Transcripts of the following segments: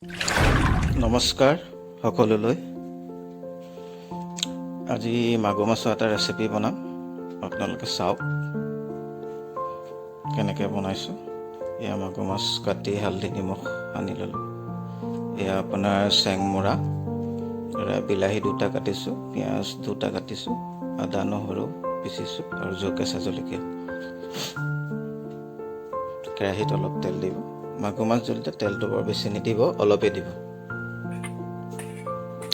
নমস্কাৰ সকলোলৈ। আজি মাগুৰ মাছৰ এটা ৰেচিপি বনাম, আপোনালোকে চাওক কেনেকৈ বনাইছোঁ। এয়া মাগুৰ মাছ কাটি হালধি নিমখ সানি ল'লোঁ। এয়া আপোনাৰ চেংমৰা, বিলাহী 2টা কাটিছোঁ, পিঁয়াজ 2টা কাটিছোঁ, আদা নহৰু পিচিছোঁ আৰু কেঁচা জলকীয়া। কেৰাহীত অলপ তেল দিব। মাগুৰ মাছ জুলিতে তেলটো বৰ বেছি নিদিব, অলপেই দিব।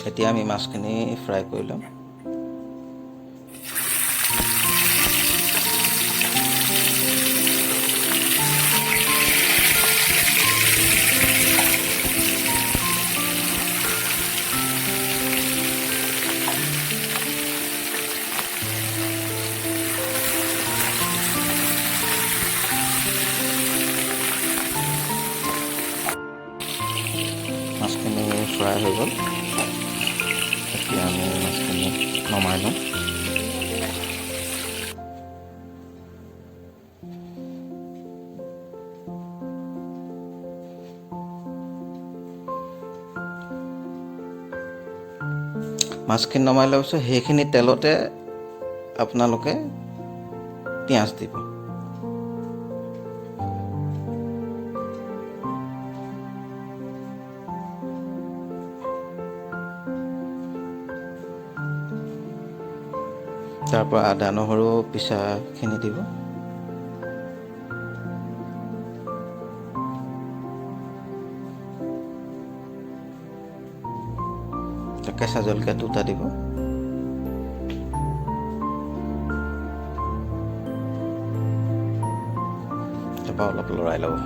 এতিয়া আমি মাছখিনি ফ্ৰাই কৰি ল'ম। মাছখিনি ফ্ৰাই হৈ গ'ল। এতিয়া আমি মাছখিনি নমাই লওঁ। মাছখিনি নমাই লোৱাৰ পিছত সেইখিনি তেলতে আপোনালোকে পিঁয়াজ দিব। তাৰপৰা আদা নহৰু পিচাখিনি দিব। কেঁচা জলকীয়া 2টা দিব। তাৰপৰা অলপ লৰাই ল'ব।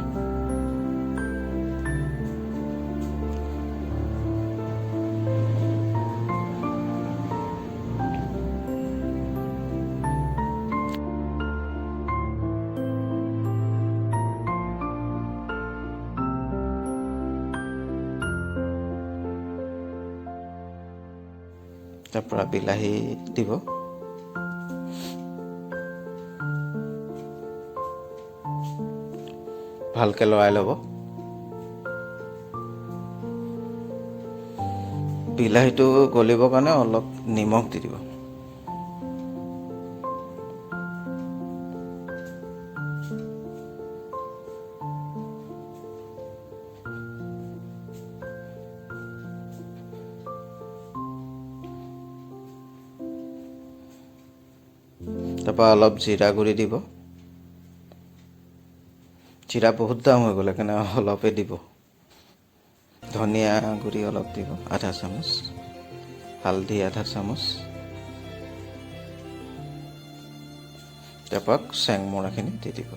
তাৰপৰা বিলাহী দিব। ভালকৈ লৰাই ল'ব। বিলাহীটো গলিবৰ কাৰণে অলপ নিমখ দি দিব। তাৰপৰা অলপ জিৰা গুড়ি দিব। জিৰা বহুত দাম হৈ গ'ল, সেইকাৰণে অলপেই দিব। ধনিয়া গুড়ি অলপ দিব, আধা চামুচ। হালধি আধা চামুচ। তাৰপৰা চেংমৰাখিনি দি দিব।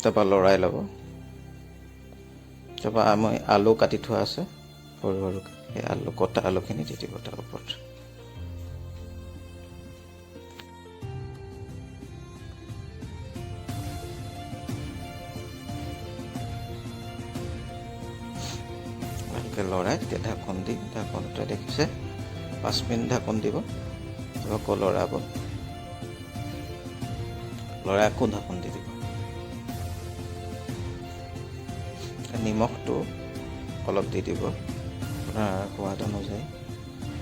তাৰপৰা লৰাই ল'ব। তাৰপৰা আমি আলু কাটি থোৱা আছে সৰু সৰুকৈ, সেই কটা আলুখিনি দি দিব তাৰ ওপৰত। ভালকৈ লৰাই তেতিয়া ঢাকোন দি, ঢাকোনতে দেখিছে 5 মিনিট ঢাকোন দিব। আকৌ লৰাব, লৰাই আকৌ ঢাকোন দি দিব। নিমখটো অলপ দি দিব আপোনাৰ সোৱাদ অনুযায়ী।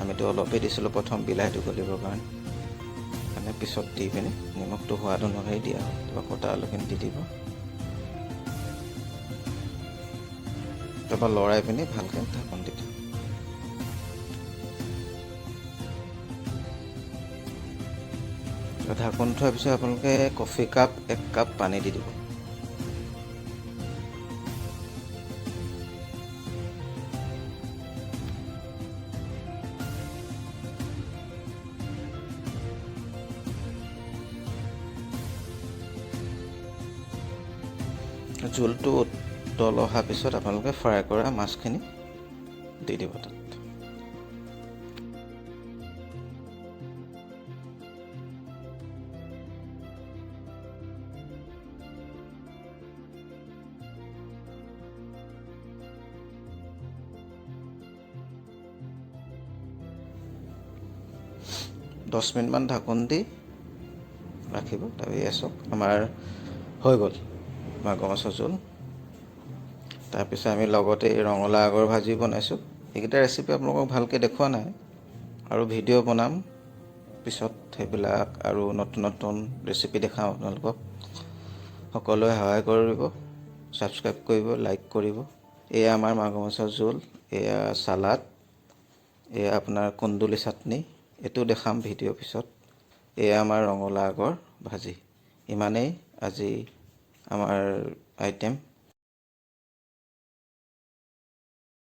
আমিতো অলপেই দিছিলোঁ প্ৰথম বিলাহীটো গলিবৰ কাৰণে পিছত দি পিনি নিমখটো সোৱাদ অনুযায়ী দিয়া হয়। তাৰপৰা কটা আলুখিনি দি দিব। তাৰপৰা লৰাই পিনি ভালকৈ ঢাকোন দি দিব। ঢাকোন থোৱাৰ পিছত আপোনালোকে কফি কাপ 1 কাপ পানী দি দিব। জোলটো উতল অহাৰ পিছত আপোনালোকে ফ্ৰাই কৰা মাছখিনি দি দিব তাত। 10 মিনিটমান ঢাকোন দি ৰাখিব। তাৰপিছত আমাৰ হৈ গ'ল মাগুৰ মাছৰ জোল। তাৰপিছত আমি লগতে ৰঙালাও আগৰ ভাজি বনাইছোঁ। এইকেইটা ৰেচিপি আপোনালোকক ভালকৈ দেখুওৱা নাই, আৰু ভিডিঅ' বনাম পিছত সেইবিলাক, আৰু নতুন নতুন ৰেচিপি দেখাম আপোনালোকক। সকলোৱে সহায় কৰিব, ছাবস্ক্ৰাইব কৰিব, লাইক কৰিব। এয়া আমাৰ মাগুৰ মাছৰ জোল, এয়া চালাড, এয়া আপোনাৰ কুন্দুলি চাটনি, এইটো দেখাম ভিডিঅ' পিছত। এয়া আমাৰ ৰঙালাও আগৰ ভাজি। ইমানেই আজি আমাৰ আইটেম।